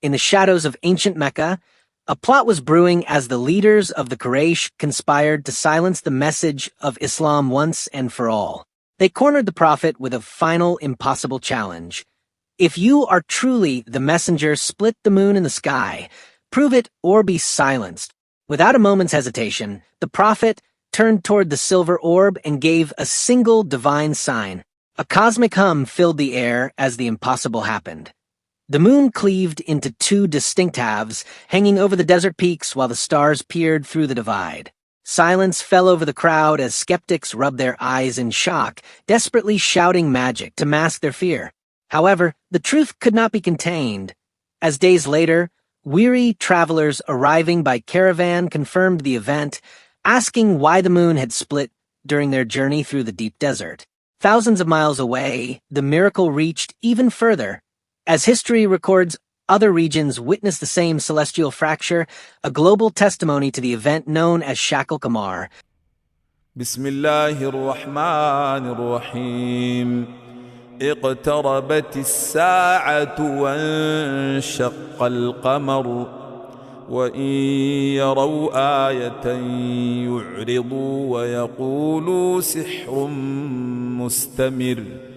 In the shadows of ancient Mecca, a plot was brewing as the leaders of the Quraysh conspired to silence the message of Islam once and for all. They cornered the Prophet with a final impossible challenge. If you are truly the messenger, split the moon in the sky. Prove it or be silenced. Without a moment's hesitation, the Prophet turned toward the silver orb and gave a single divine sign. A cosmic hum filled the air as the impossible happened. The moon cleaved into two distinct halves, hanging over the desert peaks while the stars peered through the divide. Silence fell over the crowd as skeptics rubbed their eyes in shock, desperately shouting magic to mask their fear. However, the truth could not be contained. As days later, weary travelers arriving by caravan confirmed the event, asking why the moon had split during their journey through the deep desert. Thousands of miles away, the miracle reached even further. As history records, other regions witnessed the same celestial fracture, a global testimony to the event known as Shaq al-Qamar. بسم الله الرحمن الرحيم اقتربت الساعة وانشق القمر وإن يروا آية يعرضوا ويقولوا سحر مستمر